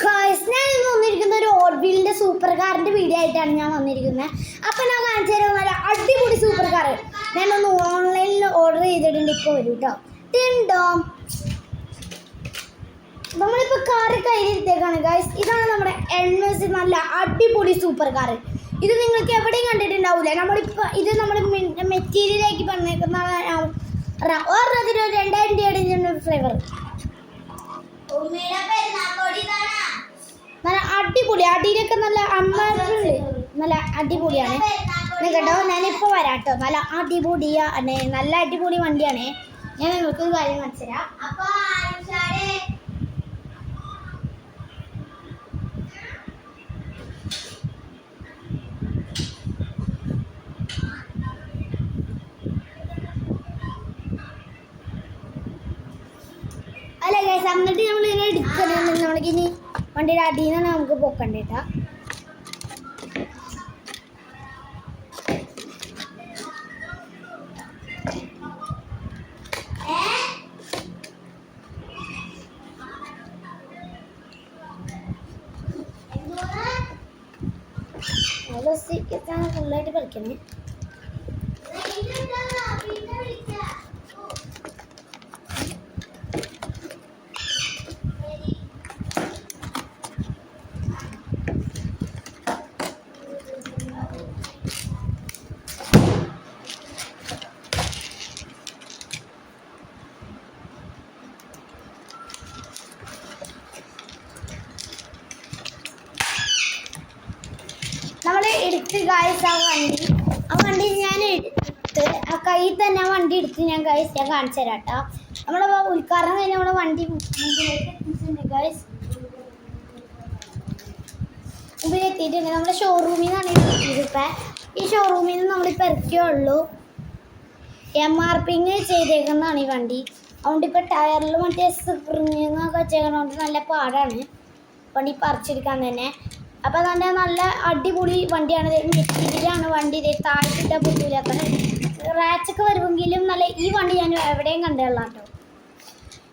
Guys, ഞാൻ ഇന്ന് വന്നിരിക്കുന്ന ഒരു ഓർബിലിൻ്റെ സൂപ്പർ കാറിൻ്റെ വീഡിയോ ആയിട്ടാണ് ഞാൻ വന്നിരിക്കുന്നത്. അപ്പോൾ ഞാൻ കാണിച്ചു തരാം നല്ല അടിപൊളി സൂപ്പർ കാർ. ഞാനൊന്ന് ഓൺലൈനിൽ ഓർഡർ ചെയ്തിട്ടുണ്ട്, ഇപ്പോൾ വരും കേട്ടോ. ടിൻഡോ നമ്മളിപ്പോൾ കാറ് കയ്യിലിരുത്തേക്കാണ് ഗായ്സ്. ഇതാണ് നമ്മുടെ എൻഎസ് നല്ല അടിപൊളി സൂപ്പർ കാർ. ഇത് നിങ്ങൾക്ക് എവിടെയും കണ്ടിട്ടുണ്ടാവില്ല. നമ്മളിപ്പോൾ ഇത് നമ്മൾ മെറ്റീരിയലാക്കി പറഞ്ഞേക്കുന്നതാണ്. ഒരെണ്ണത്തിന് 2000 രൂപയുടെ ഫ്ലേവർ. നല്ല അടിപൊളി, അടിയിലൊക്കെ നല്ല അമ്മണ്ട്, നല്ല അടിപൊളിയാണ് കേട്ടോ. ഞാനിപ്പോൾ വരാം കേട്ടോ. നല്ല അടിപൊളിയാണ്, നല്ല അടിപൊളി വണ്ടിയാണ്. ഞാൻ നിങ്ങൾക്ക് ഒരു കാര്യം കാണിച്ചു തരാം. അല്ല ഗൈസ്, എന്നിട്ട് നമ്മൾ ഇങ്ങനെ എടുക്കണം. നമ്മൾക്ക് ഇനി വണ്ടിയുടെ അടിയിൽ നിന്നാണ് നമുക്ക് പോക്കണ്ടേട്ടാ. ഫുള്ളായിട്ട് കളിക്കണേ. നമ്മൾ എടുത്ത് ഗായ്സ് ആ വണ്ടി ഞാൻ എടുത്ത് ആ കയ്യിൽ തന്നെ ആ വണ്ടി എടുത്ത് ഞാൻ കാണിച്ചു തരാം കേട്ടോ. നമ്മുടെ ഉദ്ഘാടനം കഴിഞ്ഞ് നമ്മുടെ വണ്ടി ഗായ്സ് മുമ്പിലെത്തിയിട്ടുണ്ട്. നമ്മുടെ ഷോറൂമിൽ നിന്നാണ് എത്തിയിട്ടിപ്പോൾ. ഈ ഷോറൂമിൽ നിന്ന് നമ്മളിപ്പോൾ ഇറക്കിയുള്ളൂ. MRP ചെയ്തേക്കുന്നതാണ് ഈ വണ്ടി. അതുകൊണ്ട് ഇപ്പോൾ ടയറിൽ മറ്റേ സ്പ്രിങ്ങൊക്കെ വെച്ചേക്കുന്നതുകൊണ്ട് നല്ല പാടാണ് വണ്ടി പറിച്ചെടുക്കാൻ തന്നെ. അപ്പോൾ അതിൻ്റെ നല്ല അടിപൊളി വണ്ടിയാണ്. മെറ്റീരിയലാണ് വണ്ടി. താഴ്ത്തിട്ട പൊട്ടില്ലാത്ത റാച്ചൊക്കെ വരുമെങ്കിലും നല്ല ഈ വണ്ടി ഞാൻ എവിടെയും കണ്ടുള്ള കേട്ടോ.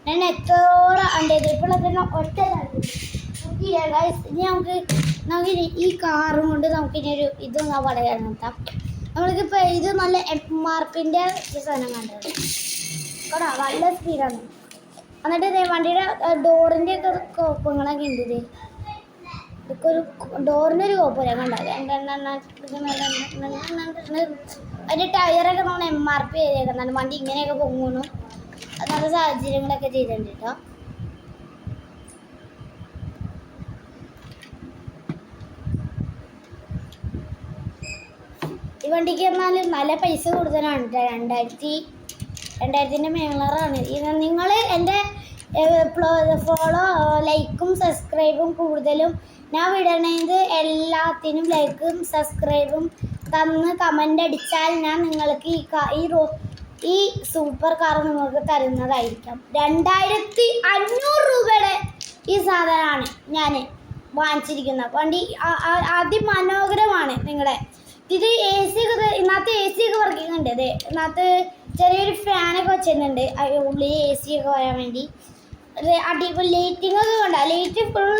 ഞാൻ എത്ര ഉണ്ടത് ഇപ്പോൾ അതിന് ഒറ്റ ഇനി നമുക്ക് ഈ കാറും കൊണ്ട് നമുക്കിനി ഒരു ഇതൊന്നും പറയാൻ നിർത്താം. നമ്മൾക്കിപ്പോൾ ഇത് നല്ല MRP സാധനം കണ്ടത് കേട്ടോ. നല്ല സ്പീഡാണ്. എന്നിട്ട് വണ്ടിയുടെ ഡോറിൻ്റെ ഒക്കെ കോപ്പങ്ങളൊക്കെ ഉണ്ട്. ഇത് ഇതൊക്കെ ഒരു ഡോറിനൊരു കോപ്പല്ല കണ്ടോ. അതിൻ്റെ ടയറൊക്കെ നമ്മൾ MRP ചെയ്തേക്കുന്നതാണ്. വണ്ടി ഇങ്ങനെയൊക്കെ പൊങ്ങുന്നു. നല്ല സാഹചര്യങ്ങളൊക്കെ ചെയ്തിട്ടുണ്ട് കേട്ടോ. ഈ വണ്ടിക്ക് എന്നാലും നല്ല പൈസ കൂടുതലാണ് കേട്ടോ. 2000 മേളറാണ്. നിങ്ങൾ എൻ്റെ ഫോളോ ലൈക്കും സബ്സ്ക്രൈബും കൂടുതലും ഞാൻ വിടണത് എല്ലാത്തിനും ലൈക്കും സബ്സ്ക്രൈബും തന്ന് കമൻ്റ് അടിച്ചാൽ ഞാൻ നിങ്ങൾക്ക് ഈ സൂപ്പർ കാർ നിങ്ങൾക്ക് തരുന്നതായിരിക്കും. 2500 രൂപയുടെ ഈ സാധനമാണ് ഞാൻ വാങ്ങിച്ചിരിക്കുന്നത്. വണ്ടി അതിമനോഹരമാണ്. നിങ്ങളുടെ ഇത് AC ഒക്കെ ഇതിനകത്ത് AC ഒക്കെ വർക്കിംഗ് ഉണ്ട്. അതെ, ഇതിനകത്ത് ചെറിയൊരു ഫാനൊക്കെ വെച്ചിട്ടുണ്ട് ഉള്ളിൽ AC ഒക്കെ വരാൻ വേണ്ടി. അടിപൊളി ലൈറ്റിംഗ് ഒക്കെ കണ്ടോ. ലൈറ്റ് ഫുൾ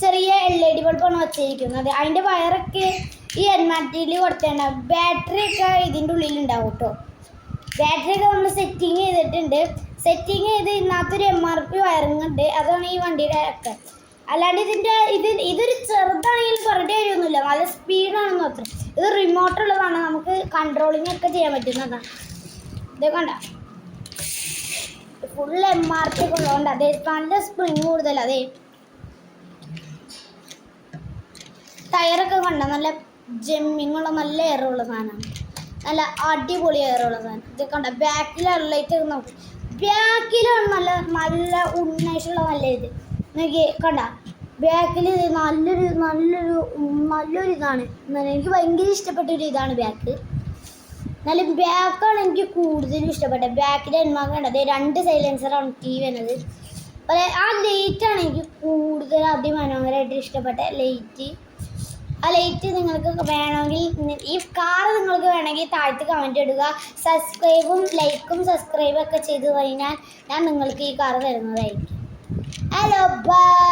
ചെറിയ LED ബൾബാണ് വെച്ചിരിക്കുന്നത്. അതിൻ്റെ വയറൊക്കെ ഈ MRTയിൽ കൊടുത്തിട്ടുണ്ടാവും. ബാറ്ററി ഒക്കെ ഇതിൻ്റെ ഉള്ളിലുണ്ടാവും കേട്ടോ. ബാറ്ററി ഒക്കെ നമ്മൾ സെറ്റിങ് ചെയ്തിട്ടുണ്ട്. സെറ്റിങ് ചെയ്ത് ഇതിനകത്തൊരു MRP വയറിങ് ഉണ്ട്. അതാണ് ഈ വണ്ടിയുടെ ഒക്കെ. അല്ലാണ്ട് ഇതൊരു ചെറുതാണെങ്കിൽ പറഞ്ഞിട്ട് കാര്യമൊന്നുമില്ല. നല്ല സ്പീഡാണെന്ന് മാത്രം. ഇത് റിമോട്ടുള്ളതാണ്. നമുക്ക് കൺട്രോളിങ് ഒക്കെ ചെയ്യാൻ പറ്റുന്നതാണ്. ഇത് കണ്ട ഫുൾ MRP ഒക്കെ ഉള്ളതുകൊണ്ട് അതെ നല്ല സ്പ്രിങ് കൂടുതൽ. അതെ ടയറൊക്കെ കണ്ട നല്ല ജമ്മിങ്ങുള്ള നല്ല എയറുള്ള സാധനമാണ്. നല്ല അടിപൊളി എയറുള്ള സാധനം. ഇത് കണ്ട ബാക്കിലാണ് ലൈറ്റ് നോക്കി. ബാക്കിലാണ് നല്ല നല്ല ഉന്മേഷമുള്ള നല്ല ഇത് നോക്കി കണ്ട. ബാക്കിൽ നല്ലൊരു ഇതാണ്. എനിക്ക് ഭയങ്കര ഇഷ്ടപ്പെട്ടൊരു ഇതാണ് ബാക്ക്. നല്ല ബാക്കാണ് എനിക്ക് കൂടുതലും ഇഷ്ടപ്പെട്ടത്. ബാക്കിൽ കണ്ടത് 2 സൈലൻസറാണ് വരുന്നത്. അതുപോലെ ആ ലൈറ്റാണ് എനിക്ക് കൂടുതൽ അതിമനോഹരമായിട്ട് ഇഷ്ടപ്പെട്ട ലൈറ്റ്. ആ ലൈറ്റ് നിങ്ങൾക്ക് വേണമെങ്കിൽ ഈ കാർ നിങ്ങൾക്ക് വേണമെങ്കിൽ താഴത്ത് കമൻറ്റ് ഇടുക. സബ്സ്ക്രൈബും ലൈക്കും സബ്സ്ക്രൈബും ഒക്കെ ചെയ്ത് കഴിഞ്ഞാൽ ഞാൻ നിങ്ങൾക്ക് ഈ കാർ തരുന്നതായിരിക്കും. Hello bye.